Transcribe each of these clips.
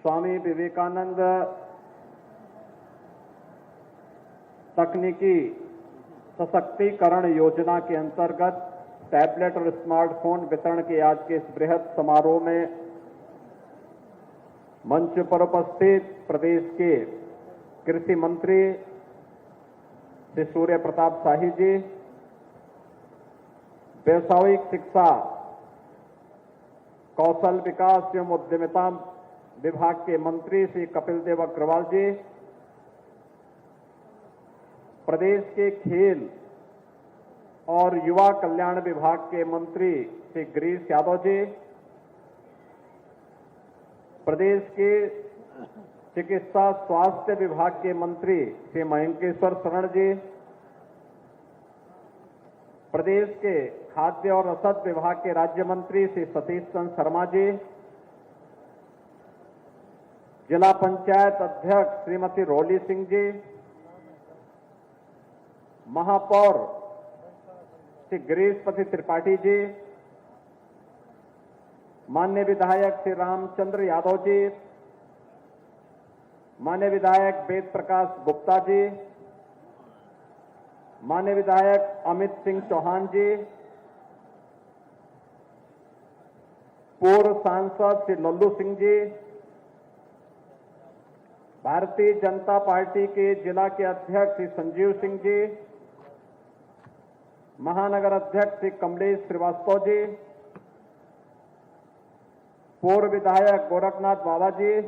स्वामी विवेकानंद तकनीकी सशक्तिकरण योजना के अंतर्गत टैबलेट और स्मार्टफोन वितरण के आज के इस बृहद समारोह में मंच पर उपस्थित प्रदेश के कृषि मंत्री श्री सूर्य प्रताप शाही जी, व्यावसायिक शिक्षा, कौशल विकास एवं उद्यमिता विभाग के मंत्री श्री कपिल देव अग्रवाल जी, प्रदेश के खेल और युवा कल्याण विभाग के मंत्री श्री गिरीश यादव जी, प्रदेश के चिकित्सा स्वास्थ्य विभाग के मंत्री श्री मयंकेश्वर शरण जी, प्रदेश के खाद्य और रसद विभाग के राज्य मंत्री श्री सतीश चंद्र शर्मा जी, जिला पंचायत अध्यक्ष श्रीमती रोली सिंह जी, महापौर श्री गिरीशपति त्रिपाठी जी, माननीय विधायक श्री रामचंद्र यादव जी, माननीय विधायक वेद प्रकाश गुप्ता जी, माननीय विधायक अमित सिंह चौहान जी, पूर्व सांसद श्री लल्लू सिंह जी, भारतीय जनता पार्टी के जिला के अध्यक्ष श्री संजीव सिंह जी, महानगर अध्यक्ष श्री कमलेश श्रीवास्तव जी, पूर्व विधायक गोरखनाथ बाबा जी,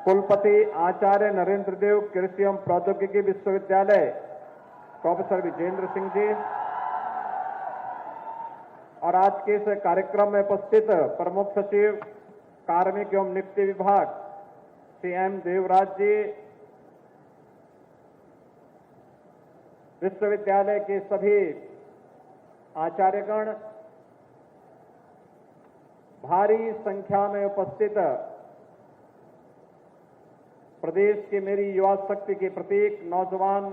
कुलपति आचार्य नरेंद्र देव कृषि एवं प्रौद्योगिकी विश्वविद्यालय प्रोफेसर विजेंद्र सिंह जी, और आज के इस कार्यक्रम में उपस्थित प्रमुख सचिव कार्मिक एवं नियुक्ति विभाग श्री एम देवराज जी, विश्वविद्यालय के सभी आचार्यगण, भारी संख्या में उपस्थित प्रदेश के मेरी युवा शक्ति के प्रतीक नौजवान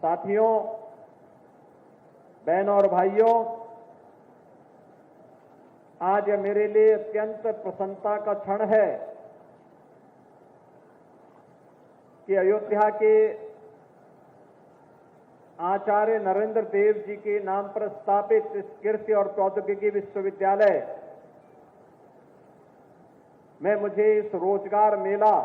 साथियों, बहनों और भाइयों, आज यह मेरे लिए अत्यंत प्रसन्नता का क्षण है कि अयोध्या के आचार्य नरेंद्र देव जी के नाम पर स्थापित इस कृषि और प्रौद्योगिकी विश्वविद्यालय में मुझे इस रोजगार मेला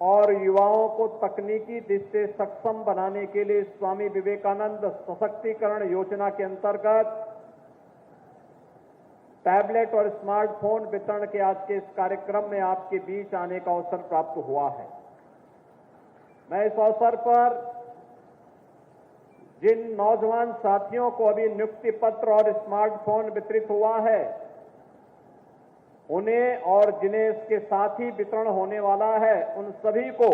और युवाओं को तकनीकी दृष्टि से सक्षम बनाने के लिए स्वामी विवेकानंद सशक्तिकरण योजना के अंतर्गत टैबलेट और स्मार्टफोन वितरण के आज के इस कार्यक्रम में आपके बीच आने का अवसर प्राप्त हुआ है। मैं इस अवसर पर जिन नौजवान साथियों को अभी नियुक्ति पत्र और स्मार्टफोन वितरित हुआ है, उन्हें और जिन्हें इसके साथ ही वितरण होने वाला है, उन सभी को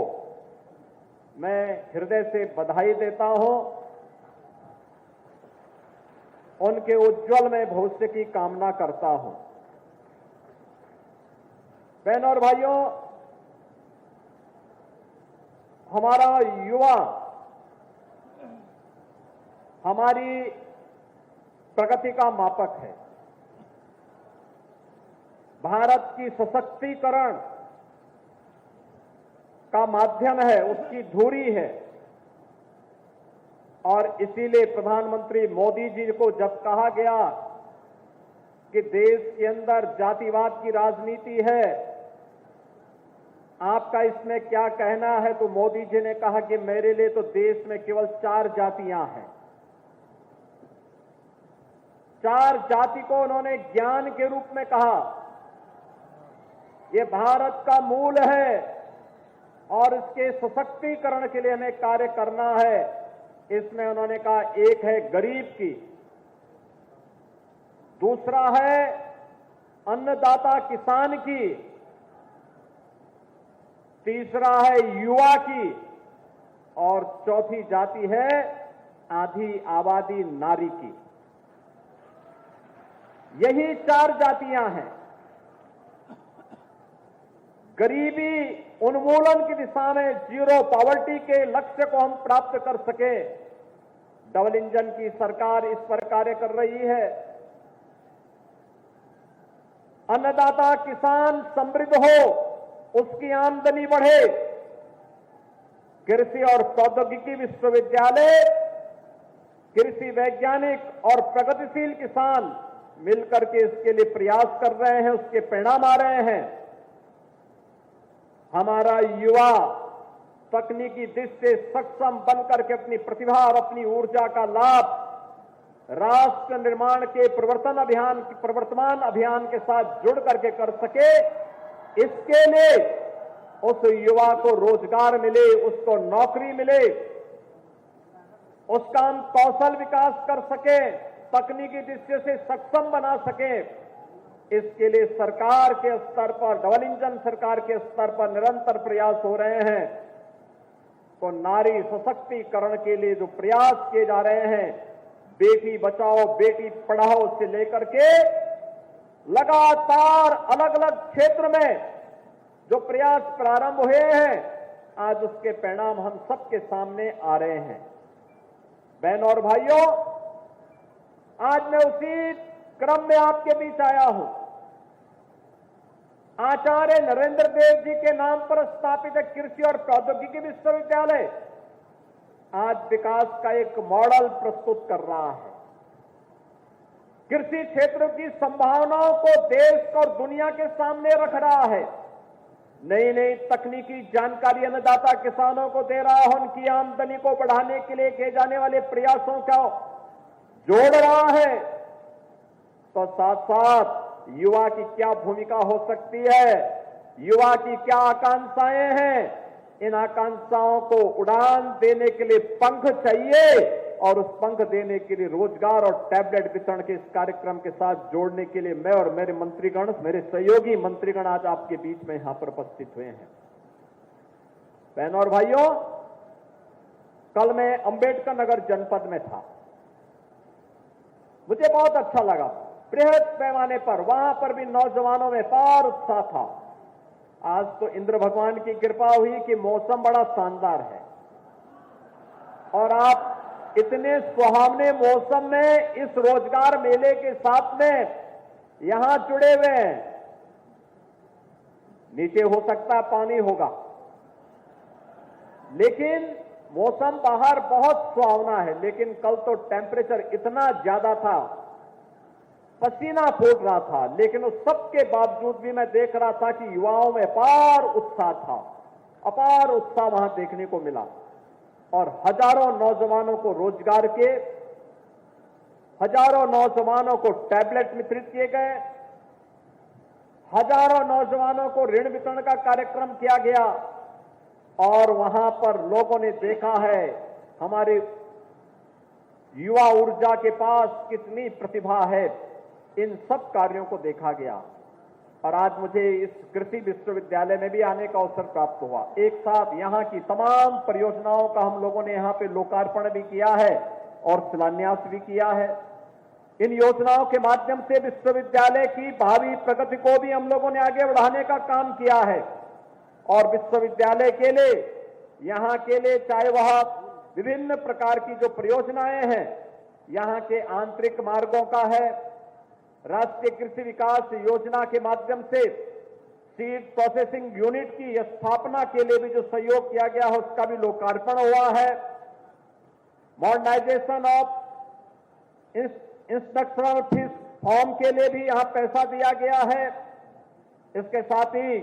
मैं हृदय से बधाई देता हूं। उनके उज्जवलमय भविष्य की कामना करता हूं। बहनों और भाइयों, हमारा युवा हमारी प्रगति का मापक है, भारत की सशक्तिकरण का माध्यम है, उसकी धुरी है। और इसीलिए प्रधानमंत्री मोदी जी को जब कहा गया कि देश के अंदर जातिवाद की राजनीति है, आपका इसमें क्या कहना है, तो मोदी जी ने कहा कि मेरे लिए तो देश में केवल 4 जातियां हैं। 4 जाति को उन्होंने ज्ञान के रूप में कहा। ये भारत का मूल है और इसके सशक्तिकरण के लिए हमें कार्य करना है। इसमें उन्होंने कहा, एक है गरीब की, दूसरा है अन्नदाता किसान की, तीसरा है युवा की, और चौथी जाति है आधी आबादी नारी की। यही 4 जातियां हैं। गरीबी उन्मूलन की दिशा में जीरो पॉवर्टी के लक्ष्य को हम प्राप्त कर सके, डबल इंजन की सरकार इस पर कार्य कर रही है। अन्नदाता किसान समृद्ध हो, उसकी आमदनी बढ़े। कृषि और प्रौद्योगिकी विश्वविद्यालय, कृषि वैज्ञानिक और प्रगतिशील किसान मिलकर के इसके लिए प्रयास कर रहे हैं, उसके परिणाम आ रहे हैं। हमारा युवा तकनीकी दृष्टि से सक्षम बनकर के अपनी प्रतिभा और अपनी ऊर्जा का लाभ राष्ट्र निर्माण के प्रवर्तमान अभियान के साथ जुड़ करके कर सके, इसके लिए उस युवा को रोजगार मिले, उसको नौकरी मिले, उसका हम कौशल विकास कर सके, तकनीकी दृष्टि से सक्षम बना सके। इसके लिए सरकार के स्तर पर, डबल इंजन सरकार के स्तर पर निरंतर प्रयास हो रहे हैं। तो नारी सशक्तिकरण के लिए जो प्रयास किए जा रहे हैं, बेटी बचाओ बेटी पढ़ाओ से लेकर के लगातार अलग अलग क्षेत्र में जो प्रयास प्रारंभ हुए हैं, आज उसके परिणाम हम सबके सामने आ रहे हैं। बहनों और भाइयों, आज मैं उसी क्रम में आपके बीच आया हूं। आचार्य नरेंद्र देव जी के नाम पर स्थापित कृषि और प्रौद्योगिकी विश्वविद्यालय आज विकास का एक मॉडल प्रस्तुत कर रहा है। कृषि क्षेत्र की संभावनाओं को देश और दुनिया के सामने रख रहा है। नई नई तकनीकी जानकारी अन्नदाता किसानों को दे रहा है, उनकी आमदनी को बढ़ाने के लिए किए जाने वाले प्रयासों का जोड़ रहा है। तो साथ साथ युवा की क्या भूमिका हो सकती है, युवा की क्या आकांक्षाएं हैं, इन आकांक्षाओं को उड़ान देने के लिए पंख चाहिए, और उस पंख देने के लिए रोजगार और टैबलेट वितरण के इस कार्यक्रम के साथ जोड़ने के लिए मैं और मेरे मंत्रीगण, मेरे सहयोगी मंत्रीगण आज आपके बीच में यहां पर उपस्थित हुए हैं। बहनों और भाइयों, कल मैं अंबेडकर नगर जनपद में था। मुझे बहुत अच्छा लगा। बृहद पैमाने पर वहां पर भी नौजवानों में पार उत्साह था। आज तो इंद्र भगवान की कृपा हुई कि मौसम बड़ा शानदार है, और आप इतने सुहावने मौसम में इस रोजगार मेले के साथ में यहां जुड़े हुए हैं। नीचे हो सकता है पानी होगा, लेकिन मौसम बाहर बहुत सुहावना है। लेकिन कल तो टेम्परेचर इतना ज्यादा था, पसीना फूट रहा था, लेकिन उस सब के बावजूद भी मैं देख रहा था कि युवाओं में अपार उत्साह था, अपार उत्साह वहां देखने को मिला। और हजारों नौजवानों को रोजगार के, हजारों नौजवानों को टैबलेट वितरित किए गए, हजारों नौजवानों को ऋण वितरण का कार्यक्रम किया गया। और वहां पर लोगों ने देखा है हमारे युवा ऊर्जा के पास कितनी प्रतिभा है। इन सब कार्यों को देखा गया। और आज मुझे इस कृषि विश्वविद्यालय में भी आने का अवसर प्राप्त हुआ। एक साथ यहां की तमाम परियोजनाओं का हम लोगों ने यहां पे लोकार्पण भी किया है और शिलान्यास भी किया है। इन योजनाओं के माध्यम से विश्वविद्यालय की भावी प्रगति को भी हम लोगों ने आगे बढ़ाने का काम किया है। और विश्वविद्यालय के लिए, यहां के लिए, चाहे वह विभिन्न प्रकार की जो परियोजनाएं हैं, यहां के आंतरिक मार्गों का है, राष्ट्रीय कृषि विकास योजना के माध्यम से सीड प्रोसेसिंग यूनिट की स्थापना के लिए भी जो सहयोग किया गया है, उसका भी लोकार्पण हुआ है। Modernisation of instructional fees form के लिए भी यहां पैसा दिया गया है। इसके साथ ही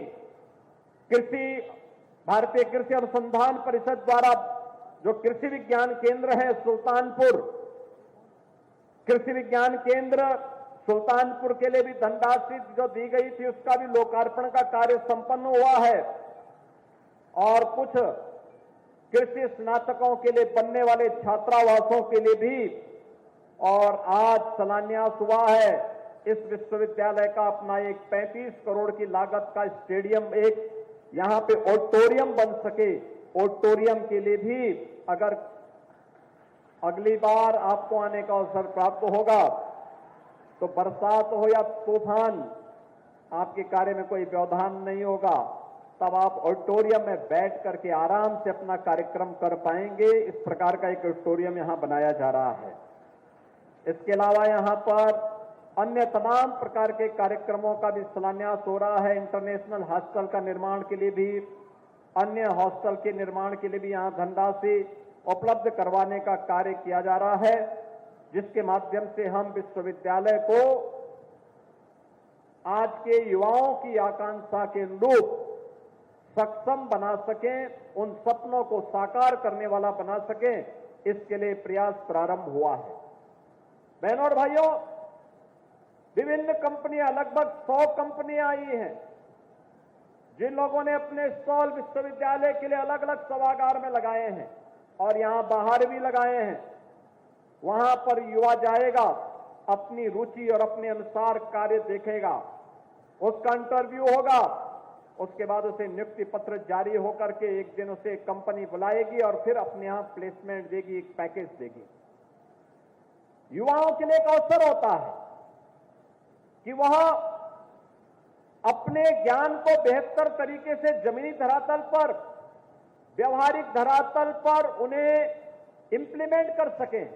भारतीय कृषि अनुसंधान परिषद द्वारा जो कृषि विज्ञान केंद्र है सुल्तानपुर, कृषि विज्ञान केंद्र सुल्तानपुर के लिए भी धनराशि जो दी गई थी, उसका भी लोकार्पण का कार्य संपन्न हुआ है। और कुछ कृषि स्नातकों के लिए बनने वाले छात्रावासों के लिए भी, और आज शिलान्यास हुआ है इस विश्वविद्यालय का अपना एक 35 करोड़ की लागत का स्टेडियम, एक यहां पे ऑडिटोरियम बन सके। ऑडिटोरियम के लिए भी अगर अगली बार आपको आने का अवसर प्राप्त होगा, तो बरसात हो या तूफान, आपके कार्य में कोई व्यवधान नहीं होगा। तब आप ऑडिटोरियम में बैठ करके आराम से अपना कार्यक्रम कर पाएंगे। इस प्रकार का एक ऑडिटोरियम यहां बनाया जा रहा है। इसके अलावा यहां पर अन्य तमाम प्रकार के कार्यक्रमों का भी शिलान्यास हो रहा है। इंटरनेशनल हॉस्टल का निर्माण के लिए भी, अन्य हॉस्टल के निर्माण के लिए भी यहां धनराशि उपलब्ध करवाने का कार्य किया जा रहा है, जिसके माध्यम से हम विश्वविद्यालय को आज के युवाओं की आकांक्षा के अनुरूप सक्षम बना सकें, उन सपनों को साकार करने वाला बना सकें, इसके लिए प्रयास प्रारंभ हुआ है। बहनों और भाइयों, विभिन्न कंपनियां, लगभग 100 कंपनियां आई हैं, जिन लोगों ने अपने स्टॉल विश्वविद्यालय के लिए अलग अलग सभागार में लगाए हैं और यहां बाहर भी लगाए हैं। वहां पर युवा जाएगा, अपनी रुचि और अपने अनुसार कार्य देखेगा, उसका इंटरव्यू होगा, उसके बाद उसे नियुक्ति पत्र जारी होकर के एक दिन उसे कंपनी बुलाएगी और फिर अपने यहां प्लेसमेंट देगी, एक पैकेज देगी। युवाओं के लिए एक अवसर होता है कि वह अपने ज्ञान को बेहतर तरीके से जमीनी धरातल पर, व्यवहारिक धरातल पर उन्हें इंप्लीमेंट कर सकें।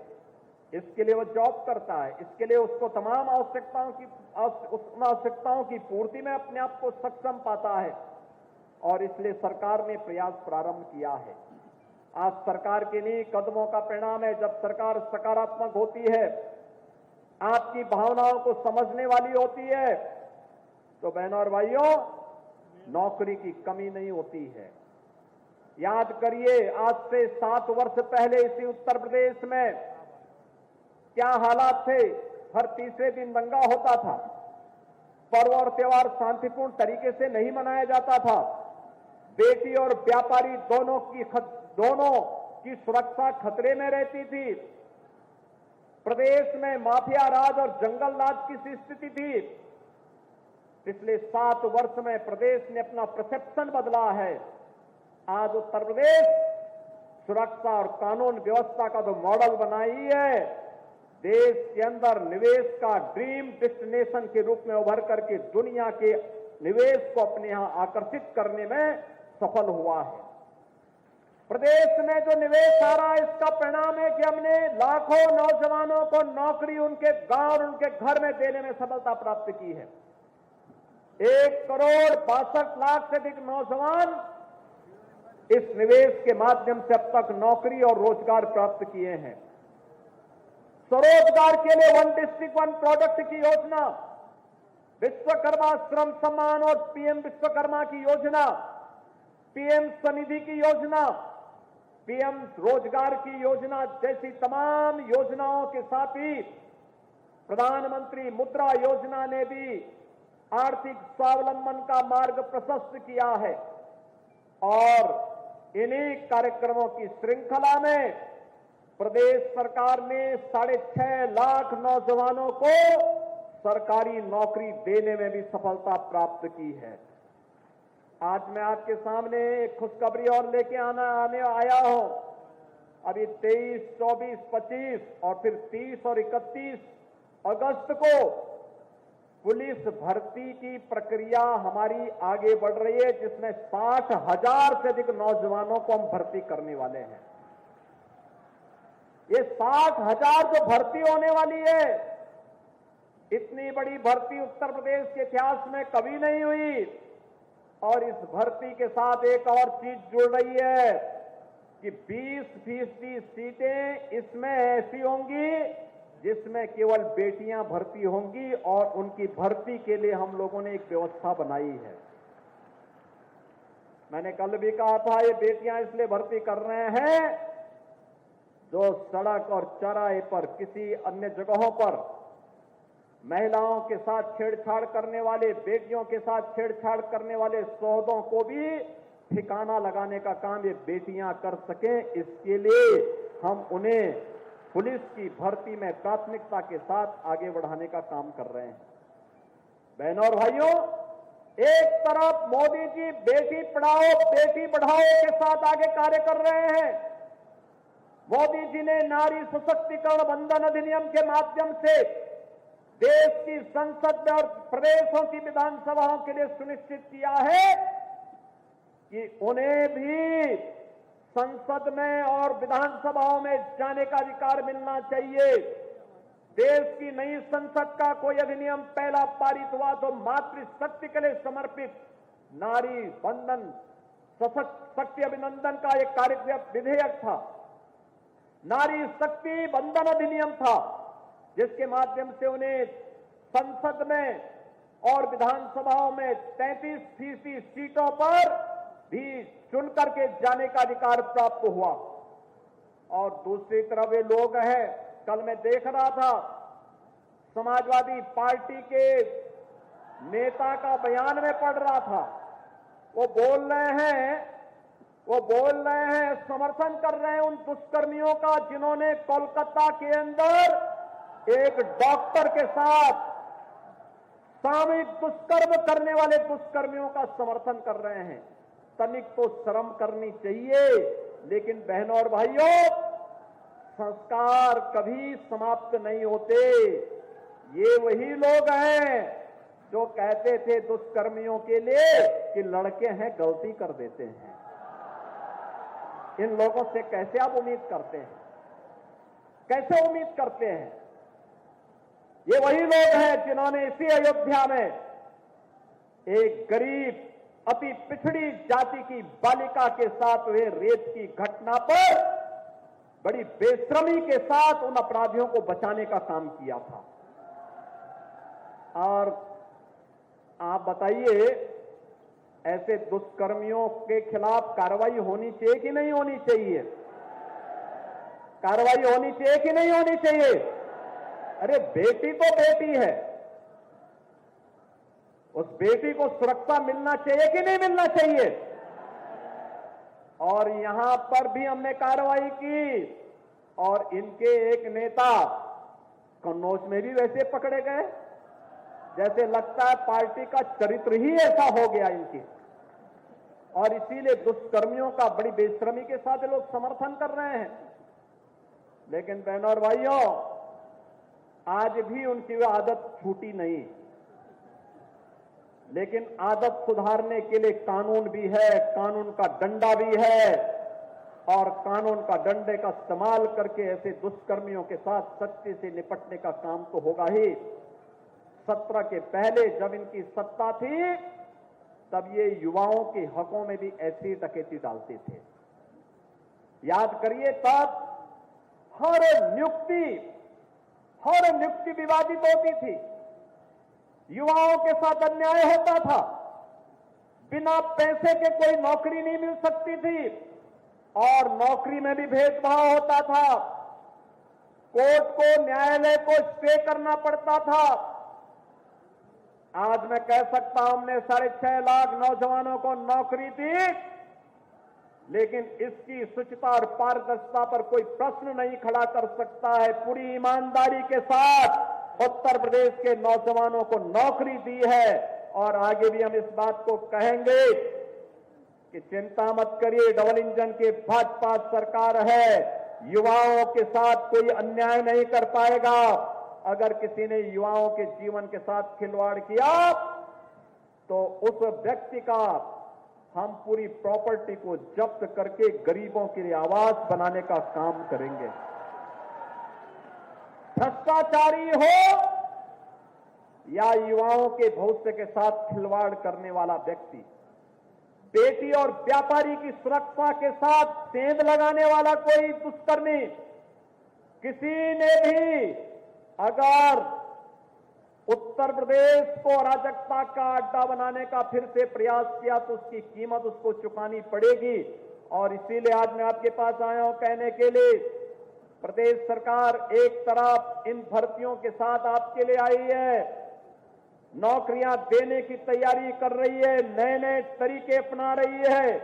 इसके लिए वो जॉब करता है, इसके लिए उसको तमाम आवश्यकताओं की पूर्ति में अपने आप को सक्षम पाता है, और इसलिए सरकार ने प्रयास प्रारंभ किया है। आज सरकार के लिए कदमों का परिणाम है। जब सरकार सकारात्मक होती है, आपकी भावनाओं को समझने वाली होती है, तो बहनों और भाइयों, नौकरी की कमी नहीं होती है। याद करिए, आज से 7 वर्ष पहले इसी उत्तर प्रदेश में क्या हालात थे। हर तीसरे दिन दंगा होता था, पर्व और त्योहार शांतिपूर्ण तरीके से नहीं मनाया जाता था, बेटी और व्यापारी दोनों की सुरक्षा खतरे में रहती थी, प्रदेश में माफिया राज और जंगल राज की स्थिति थी। पिछले 7 वर्ष में प्रदेश ने अपना परसेप्शन बदला है। आज उत्तर प्रदेश सुरक्षा और कानून व्यवस्था का तो मॉडल बना ही है, देश के अंदर निवेश का ड्रीम डेस्टिनेशन के रूप में उभर करके दुनिया के निवेश को अपने यहां आकर्षित करने में सफल हुआ है। प्रदेश में जो निवेश आ रहा है, इसका परिणाम है कि हमने लाखों नौजवानों को नौकरी उनके गांव और उनके घर में देने में सफलता प्राप्त की है। 1,62,00,000 से अधिक नौजवान इस निवेश के माध्यम से अब तक नौकरी और रोजगार प्राप्त किए हैं। स्वरोजगार के लिए 1 डिस्ट्रिक्ट 1 प्रोडक्ट की योजना, विश्वकर्मा श्रम सम्मान और पीएम विश्वकर्मा की योजना, पीएम स्वनिधि की योजना, पीएम रोजगार की योजना जैसी तमाम योजनाओं के साथ ही प्रधानमंत्री मुद्रा योजना ने भी आर्थिक स्वावलंबन का मार्ग प्रशस्त किया है। और इन्हीं कार्यक्रमों की श्रृंखला में प्रदेश सरकार ने 6.5 लाख नौजवानों को सरकारी नौकरी देने में भी सफलता प्राप्त की है। आज मैं आपके सामने एक खुशखबरी और लेके आने आया हूं। अभी 23, 24, 25 और फिर 30 और 31 अगस्त को पुलिस भर्ती की प्रक्रिया हमारी आगे बढ़ रही है, जिसमें 60,000 से अधिक नौजवानों को हम भर्ती करने वाले हैं। ये 60,000 जो भर्ती होने वाली है, इतनी बड़ी भर्ती उत्तर प्रदेश के इतिहास में कभी नहीं हुई। और इस भर्ती के साथ एक और चीज जुड़ रही है कि 20% सीटें इसमें ऐसी होंगी जिसमें केवल बेटियां भर्ती होंगी, और उनकी भर्ती के लिए हम लोगों ने एक व्यवस्था बनाई है। मैंने कल भी कहा था, ये बेटियां इसलिए भर्ती कर रहे हैं जो सड़क और चौराहे पर, किसी अन्य जगहों पर महिलाओं के साथ छेड़छाड़ करने वाले, बेटियों के साथ छेड़छाड़ करने वाले सौदों को भी ठिकाना लगाने का काम ये बेटियां कर सकें। इसके लिए हम उन्हें पुलिस की भर्ती में प्राथमिकता के साथ आगे बढ़ाने का काम कर रहे हैं। बहनों और भाइयों, एक तरफ मोदी जी बेटी पढ़ाओ बेटी बढ़ाओ के साथ आगे कार्य कर रहे हैं। मोदी जी ने नारी सशक्तिकरण बंधन अधिनियम के माध्यम से देश की संसद में और प्रदेशों की विधानसभाओं के लिए सुनिश्चित किया है कि उन्हें भी संसद में और विधानसभाओं में जाने का अधिकार मिलना चाहिए। देश की नई संसद का कोई अधिनियम पहला पारित हुआ तो मातृशक्ति के लिए समर्पित नारी बंधन सशक्त शक्ति अभिनंदन का एक कार्यक्रम विधेयक था, नारी शक्ति बंधन अधिनियम था, जिसके माध्यम से उन्हें संसद में और विधानसभाओं में 33% सीटों पर भी चुन करके जाने का अधिकार प्राप्त हुआ। और दूसरी तरफ वे लोग हैं, कल मैं देख रहा था समाजवादी पार्टी के नेता का बयान में पढ़ रहा था, वो बोल रहे हैं समर्थन कर रहे हैं उन दुष्कर्मियों का जिन्होंने कोलकाता के अंदर एक डॉक्टर के साथ सामूहिक दुष्कर्म करने वाले दुष्कर्मियों का समर्थन कर रहे हैं। तनिक तो शर्म करनी चाहिए। लेकिन बहनों और भाइयों, संस्कार कभी समाप्त नहीं होते। ये वही लोग हैं जो कहते थे दुष्कर्मियों के लिए कि लड़के हैं गलती कर देते हैं। इन लोगों से कैसे आप उम्मीद करते हैं? कैसे उम्मीद करते हैं? ये वही लोग हैं जिन्होंने इसी अयोध्या में एक गरीब अति पिछड़ी जाति की बालिका के साथ हुए रेप की घटना पर बड़ी बेशर्मी के साथ उन अपराधियों को बचाने का काम किया था। और आप बताइए, ऐसे दुष्कर्मियों के खिलाफ कार्रवाई होनी चाहिए कि नहीं होनी चाहिए? कार्रवाई होनी चाहिए कि नहीं होनी चाहिए? अरे बेटी तो बेटी है, उस बेटी को सुरक्षा मिलना चाहिए कि नहीं मिलना चाहिए? और यहां पर भी हमने कार्रवाई की और इनके एक नेता कन्नौज में भी वैसे पकड़े गए, जैसे लगता है पार्टी का चरित्र ही ऐसा हो गया इनकी। और इसीलिए दुष्कर्मियों का बड़ी बेशर्मी के साथ लोग समर्थन कर रहे हैं। लेकिन बहनों और भाइयों, आज भी उनकी वह आदत छूटी नहीं। लेकिन आदत सुधारने के लिए कानून भी है, कानून का डंडा भी है, और कानून का डंडे का इस्तेमाल करके ऐसे दुष्कर्मियों के साथ सख्ती से निपटने का काम तो होगा ही। 17 के पहले जब इनकी सत्ता थी, तब ये युवाओं के हकों में भी ऐसी डकैती डालते थे। याद करिए, तब हर नियुक्ति विवादित होती थी, युवाओं के साथ अन्याय होता था, बिना पैसे के कोई नौकरी नहीं मिल सकती थी, और नौकरी में भी भेदभाव होता था, कोर्ट को, न्यायालय को स्टे करना पड़ता था। आज मैं कह सकता हूं, हमने 6.5 लाख नौजवानों को नौकरी दी, लेकिन इसकी शुचिता और पारदर्शिता पर कोई प्रश्न नहीं खड़ा कर सकता है। पूरी ईमानदारी के साथ उत्तर प्रदेश के नौजवानों को नौकरी दी है, और आगे भी हम इस बात को कहेंगे कि चिंता मत करिए, डबल इंजन की भाजपा सरकार है, युवाओं के साथ कोई अन्याय नहीं कर पाएगा। अगर किसी ने युवाओं के जीवन के साथ खिलवाड़ किया तो उस व्यक्ति का हम पूरी प्रॉपर्टी को जब्त करके गरीबों के लिए आवास बनाने का काम करेंगे। भ्रष्टाचारी हो या युवाओं के भविष्य के साथ खिलवाड़ करने वाला व्यक्ति, बेटी और व्यापारी की सुरक्षा के साथ सेंध लगाने वाला कोई दुष्कर्मी, किसी ने भी अगर उत्तर प्रदेश को अराजकता का अड्डा बनाने का फिर से प्रयास किया तो उसकी कीमत उसको चुकानी पड़ेगी। और इसीलिए आज मैं आपके पास आया हूं कहने के लिए, प्रदेश सरकार एक तरफ इन भर्तियों के साथ आपके लिए आई है, नौकरियां देने की तैयारी कर रही है, नए नए तरीके अपना रही है,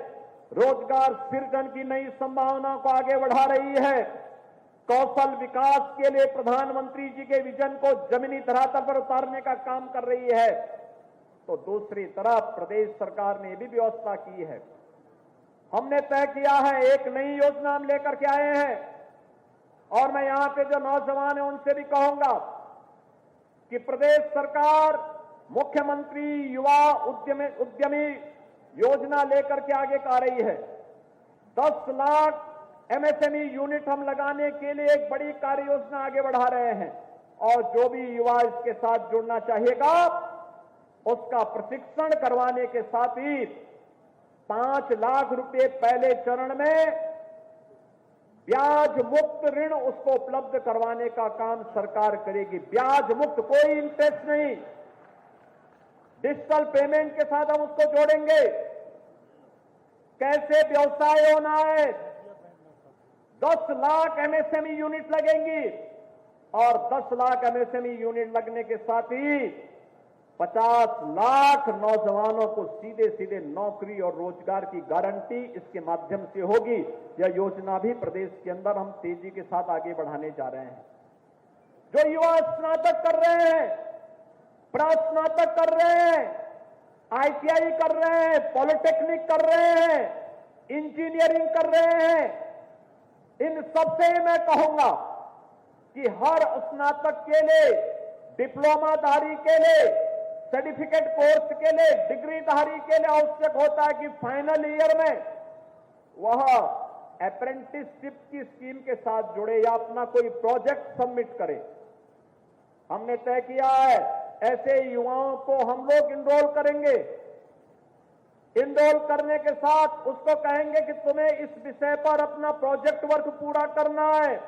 रोजगार सृजन की नई संभावनाओं को आगे बढ़ा रही है, कौशल विकास के लिए प्रधानमंत्री जी के विजन को जमीनी धरातल पर उतारने का काम कर रही है। तो दूसरी तरफ प्रदेश सरकार ने भी व्यवस्था की है। हमने तय किया है, एक नई योजना हम लेकर के आए हैं, और मैं यहां पे जो नौजवान हैं उनसे भी कहूंगा कि प्रदेश सरकार मुख्यमंत्री युवा उद्यमी योजना लेकर के आगे आ रही है। 10 लाख एमएसएमई यूनिट हम लगाने के लिए एक बड़ी कार्य योजना आगे बढ़ा रहे हैं और जो भी युवा इसके साथ जुड़ना चाहेगा उसका प्रशिक्षण करवाने के साथ ही 5 लाख रुपए पहले चरण में ब्याज मुक्त ऋण उसको उपलब्ध करवाने का काम सरकार करेगी। ब्याज मुक्त, कोई इंटरेस्ट नहीं, डिजिटल पेमेंट के साथ हम उसको जोड़ेंगे। कैसे व्यवसाय होना है, 10 लाख एमएसएमई यूनिट लगेंगी और 10 लाख एमएसएमई यूनिट लगने के साथ ही 50 लाख नौजवानों को सीधे सीधे नौकरी और रोजगार की गारंटी इसके माध्यम से होगी। यह योजना भी प्रदेश के अंदर हम तेजी के साथ आगे बढ़ाने जा रहे हैं। जो युवा स्नातक कर रहे हैं, प्रास्नातक कर रहे हैं, आईटीआई कर रहे हैं, पॉलिटेक्निक कर रहे हैं, इंजीनियरिंग कर रहे हैं, इन सबसे मैं कहूंगा कि हर स्नातक के लिए, डिप्लोमाधारी के लिए, सर्टिफिकेट कोर्स के लिए, डिग्रीधारी के लिए आवश्यक होता है कि फाइनल ईयर में वह अप्रेंटिसशिप की स्कीम के साथ जुड़े या अपना कोई प्रोजेक्ट सबमिट करे। हमने तय किया है ऐसे युवाओं को हम लोग इनरोल करेंगे। इनरोल करने के साथ उसको कहेंगे कि तुम्हें इस विषय पर अपना प्रोजेक्ट वर्क पूरा करना है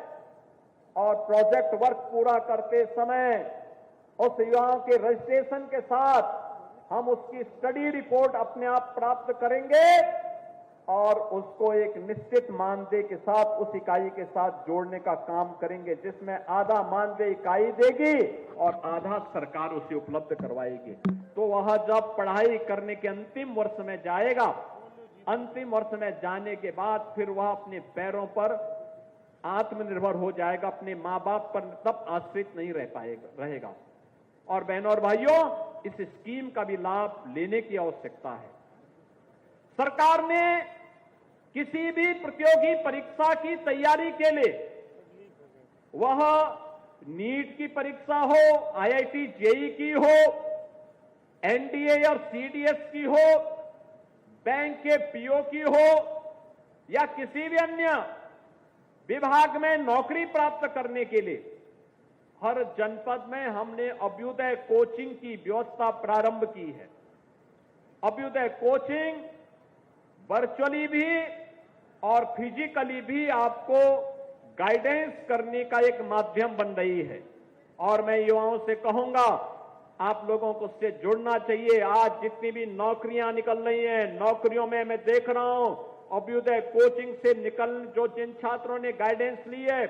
और प्रोजेक्ट वर्क पूरा करते समय उस युवाओं के रजिस्ट्रेशन के साथ हम उसकी स्टडी रिपोर्ट अपने आप प्राप्त करेंगे और उसको एक निश्चित मानदेय के साथ उस इकाई के साथ जोड़ने का काम करेंगे, जिसमें आधा मानदेय इकाई देगी और आधा सरकार उसे उपलब्ध करवाएगी। तो वह जब पढ़ाई करने के अंतिम वर्ष में जाएगा, अंतिम वर्ष में जाने के बाद फिर वह अपने पैरों पर आत्मनिर्भर हो जाएगा, अपने मां बाप पर तब आश्रित नहीं रहेगा। और बहनों और भाइयों, इस स्कीम का भी लाभ लेने की आवश्यकता है। सरकार ने किसी भी प्रतियोगी परीक्षा की तैयारी के लिए, वह नीट की परीक्षा हो, आईआईटी जेईई की हो, एनडीए और सीडीएस की हो, बैंक के पीओ की हो या किसी भी अन्य विभाग में नौकरी प्राप्त करने के लिए हर जनपद में हमने अभ्युदय कोचिंग की व्यवस्था प्रारंभ की है। अभ्युदय कोचिंग वर्चुअली भी और फिजिकली भी आपको गाइडेंस करने का एक माध्यम बन रही है और मैं युवाओं से कहूंगा आप लोगों को उससे जुड़ना चाहिए। आज जितनी भी नौकरियां निकल रही हैं, नौकरियों में मैं देख रहा हूं अभ्युदय कोचिंग से जिन छात्रों ने गाइडेंस ली है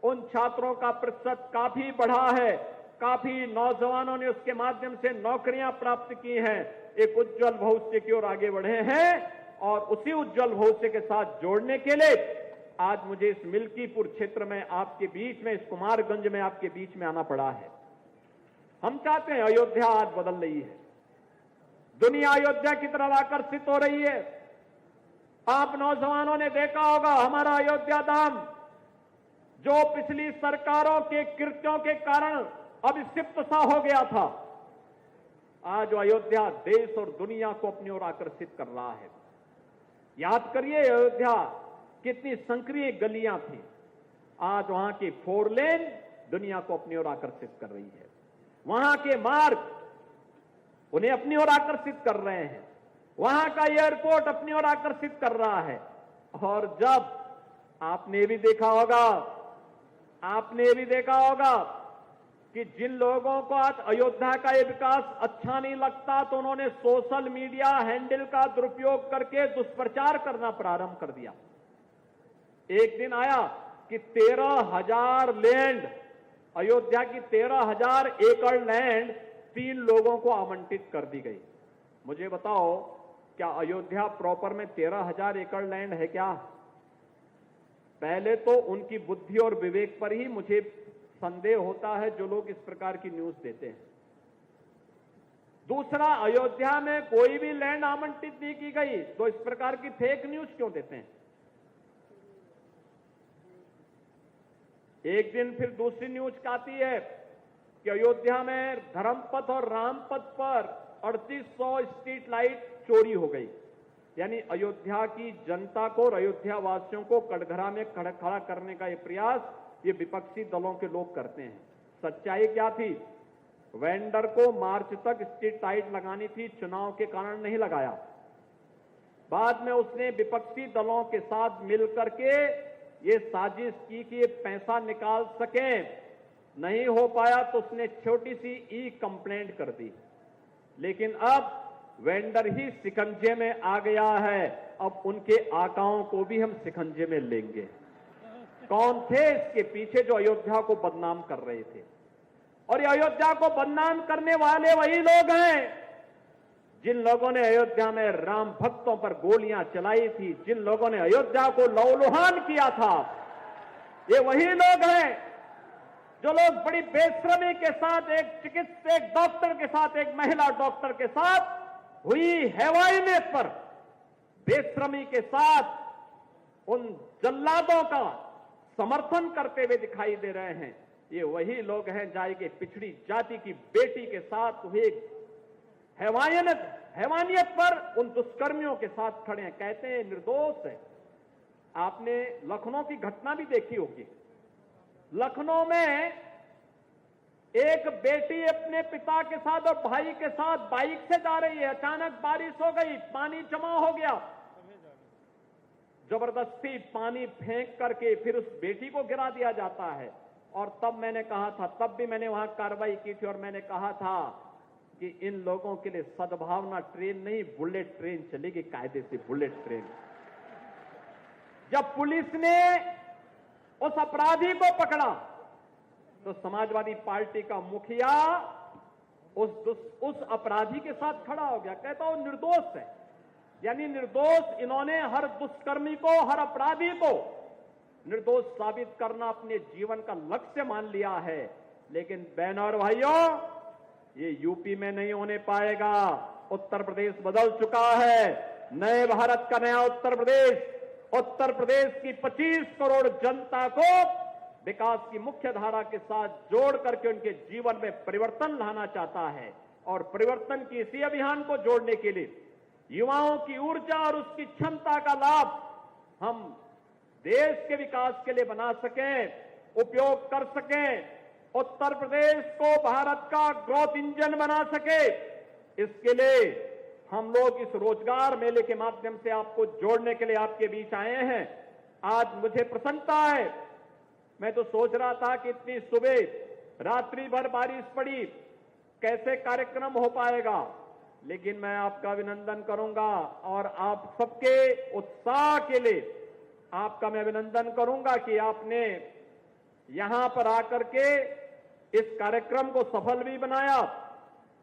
उन छात्रों का प्रतिशत काफी बढ़ा है। काफी नौजवानों ने उसके माध्यम से नौकरियां प्राप्त की हैं, एक उज्जवल भविष्य की ओर आगे बढ़े हैं और उसी उज्जवल भविष्य के साथ जोड़ने के लिए आज मुझे इस मिल्कीपुर क्षेत्र में आपके बीच में, इस कुमारगंज में आपके बीच में आना पड़ा है। हम चाहते हैं अयोध्या आज बदल रही है, दुनिया अयोध्या की तरफ आकर्षित हो रही है। आप नौजवानों ने देखा होगा हमारा अयोध्या धाम जो पिछली सरकारों के कृत्यों के कारण अभिक्षिप्त सा हो गया था, आज अयोध्या देश और दुनिया को अपनी ओर आकर्षित कर रहा है। याद करिए अयोध्या कितनी संक्रिय गलियां थी, आज वहां की 4 लेन दुनिया को अपनी ओर आकर्षित कर रही है। वहां के मार्ग उन्हें अपनी ओर आकर्षित कर रहे हैं, वहां का एयरपोर्ट अपनी ओर आकर्षित कर रहा है। और जब आपने भी देखा होगा कि जिन लोगों को आज अयोध्या का ये विकास अच्छा नहीं लगता तो उन्होंने सोशल मीडिया हैंडल का दुरुपयोग करके दुष्प्रचार करना प्रारंभ कर दिया। एक दिन आया कि 13,000 लैंड, अयोध्या की 13,000 एकड़ लैंड 3 लोगों को आवंटित कर दी गई। मुझे बताओ क्या अयोध्या प्रॉपर में 13,000 एकड़ लैंड है क्या? पहले तो उनकी बुद्धि और विवेक पर ही मुझे संदेह होता है जो लोग इस प्रकार की न्यूज देते हैं। दूसरा, अयोध्या में कोई भी लैंड आवंटित नहीं की गई तो इस प्रकार की फेक न्यूज क्यों देते हैं? एक दिन फिर दूसरी न्यूज आती है कि अयोध्या में धर्मपथ और रामपथ पर 3800 स्ट्रीट लाइट चोरी हो गई। यानी अयोध्या की जनता को और अयोध्या वासियों को कटघरा में खड़ा करने का ये प्रयास ये विपक्षी दलों के लोग करते हैं। सच्चाई क्या थी? वेंडर को मार्च तक स्ट्रीट लाइट लगानी थी, चुनाव के कारण नहीं लगाया। बाद में उसने विपक्षी दलों के साथ मिलकर के ये साजिश की कि ये पैसा निकाल सकें, नहीं हो पाया तो उसने छोटी सी ई कंप्लेंट कर दी। लेकिन अब वेंडर ही शिकंजे में आ गया है, अब उनके आकाओं को भी हम शिकंजे में लेंगे। कौन थे इसके पीछे जो अयोध्या को बदनाम कर रहे थे? और ये अयोध्या को बदनाम करने वाले वही लोग हैं जिन लोगों ने अयोध्या में राम भक्तों पर गोलियां चलाई थी, जिन लोगों ने अयोध्या को लहूलुहान किया था। ये वही लोग हैं जो लोग बड़ी बेशर्मी के साथ एक चिकित्सक, एक डॉक्टर के साथ, एक महिला डॉक्टर के साथ हुई हैवानियत पर बेशर्मी के साथ उन जल्लादों का समर्थन करते हुए दिखाई दे रहे हैं। ये वही लोग हैं जाए के पिछड़ी जाति की बेटी के साथ हुए हैवानियत पर उन दुष्कर्मियों के साथ खड़े हैं, कहते हैं निर्दोष है। आपने लखनऊ की घटना भी देखी होगी। लखनऊ में एक बेटी अपने पिता के साथ और भाई के साथ बाइक से जा रही है, अचानक बारिश हो गई, पानी जमा हो गया, जबरदस्ती पानी फेंक करके फिर उस बेटी को गिरा दिया जाता है। और तब मैंने कहा था, तब भी मैंने वहां कार्रवाई की थी और मैंने कहा था कि इन लोगों के लिए सद्भावना ट्रेन नहीं, बुलेट ट्रेन चलेगी, कायदे से बुलेट ट्रेन। जब पुलिस ने उस अपराधी को पकड़ा तो समाजवादी पार्टी का मुखिया उस अपराधी के साथ खड़ा हो गया, कहता वो निर्दोष है। यानी निर्दोष, इन्होंने हर दुष्कर्मी को, हर अपराधी को निर्दोष साबित करना अपने जीवन का लक्ष्य मान लिया है। लेकिन बहनों और भाइयों, ये यूपी में नहीं होने पाएगा। उत्तर प्रदेश बदल चुका है, नए भारत का नया उत्तर प्रदेश की 25 करोड़ जनता को विकास की मुख्य धारा के साथ जोड़ करके उनके जीवन में परिवर्तन लाना चाहता है। और परिवर्तन की इसी अभियान को जोड़ने के लिए युवाओं की ऊर्जा और उसकी क्षमता का लाभ हम देश के विकास के लिए बना सकें, उपयोग कर सकें, उत्तर प्रदेश को भारत का ग्रोथ इंजन बना सके, इसके लिए हम लोग इस रोजगार मेले के माध्यम से आपको जोड़ने के लिए आपके बीच आए हैं। आज मुझे प्रसन्नता है। मैं तो सोच रहा था कि इतनी सुबह रात्रि भर बारिश पड़ी, कैसे कार्यक्रम हो पाएगा, लेकिन मैं आपका अभिनंदन करूंगा और आप सबके उत्साह के लिए आपका मैं अभिनंदन करूंगा कि आपने यहां पर आकर के इस कार्यक्रम को सफल भी बनाया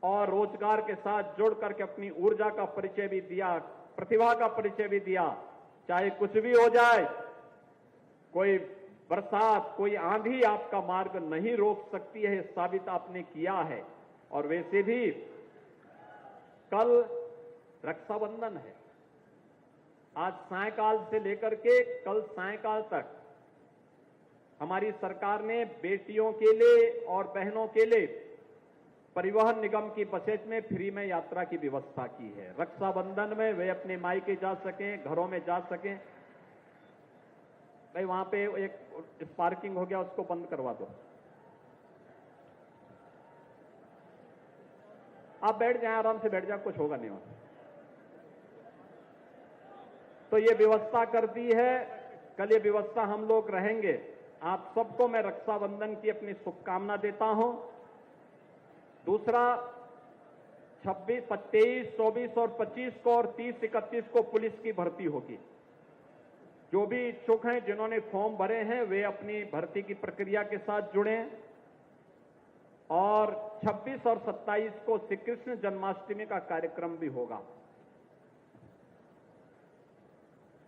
और रोजगार के साथ जोड़ करके अपनी ऊर्जा का परिचय भी दिया, प्रतिभा का परिचय भी दिया। चाहे कुछ भी हो जाए, कोई बरसात, कोई आंधी आपका मार्ग नहीं रोक सकती है, साबित आपने किया है। और वैसे भी कल रक्षाबंधन है। आज सायंकाल से लेकर के कल सायंकाल तक हमारी सरकार ने बेटियों के लिए और बहनों के लिए परिवहन निगम की बसेज में फ्री में यात्रा की व्यवस्था की है। रक्षाबंधन में वे अपने मायके जा सकें, घरों में जा सकें। भाई वहां पे एक पार्किंग हो गया, उसको बंद करवा दो। आप बैठ जाएं, आराम से बैठ जाएं, कुछ होगा नहीं वहां। तो ये व्यवस्था कर दी है, कल ये व्यवस्था हम लोग रहेंगे। आप सबको मैं रक्षाबंधन की अपनी शुभकामना देता हूं। दूसरा, 26, 23, 24 और 25 को और 30, 31 को पुलिस की भर्ती होगी। जो भी इच्छुक हैं, जिन्होंने फॉर्म भरे हैं, वे अपनी भर्ती की प्रक्रिया के साथ जुड़ें। और 26 और 27 को श्री कृष्ण जन्माष्टमी का कार्यक्रम भी होगा।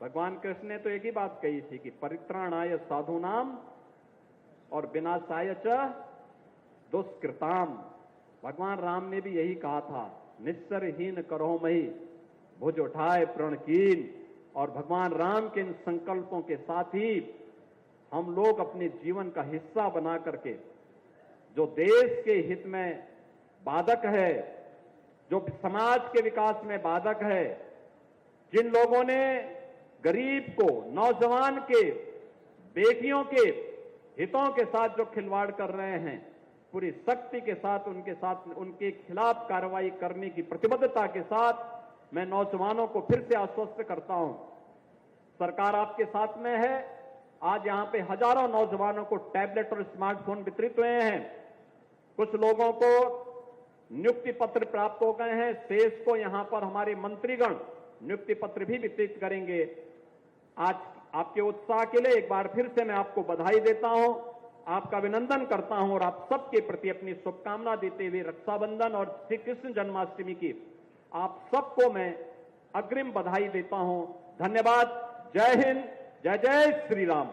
भगवान कृष्ण ने तो एक ही बात कही थी कि परित्राणाय साधूनाम और विनाशाय च दुष्कृताम। भगवान राम ने भी यही कहा था, निस्सरहीन करो मही भुज उठाए प्रणकीन। और भगवान राम के इन संकल्पों के साथ ही हम लोग अपने जीवन का हिस्सा बना करके जो देश के हित में बाधक है, जो समाज के विकास में बाधक है, जिन लोगों ने गरीब को, नौजवान के, बेटियों के हितों के साथ जो खिलवाड़ कर रहे हैं, पूरी सख्ती के साथ उनके खिलाफ कार्रवाई करने की प्रतिबद्धता के साथ मैं नौजवानों को फिर से आश्वस्त करता हूं। सरकार आपके साथ में है। आज यहां पे हजारों नौजवानों को टैबलेट और स्मार्टफोन वितरित हुए हैं। कुछ लोगों को नियुक्ति पत्र प्राप्त हो गए हैं। शेष को यहां पर हमारे मंत्रीगण नियुक्ति पत्र भी वितरित करेंगे। आज आपके उत्साह के लिए एक बार फिर से मैं आपको बधाई देता हूं, आपका अभिनंदन करता हूं और आप सबके प्रति अपनी शुभकामना देते हुए रक्षाबंधन और श्री कृष्ण जन्माष्टमी की आप सबको मैं अग्रिम बधाई देता हूं। धन्यवाद। जय हिंद, जय जय श्री राम।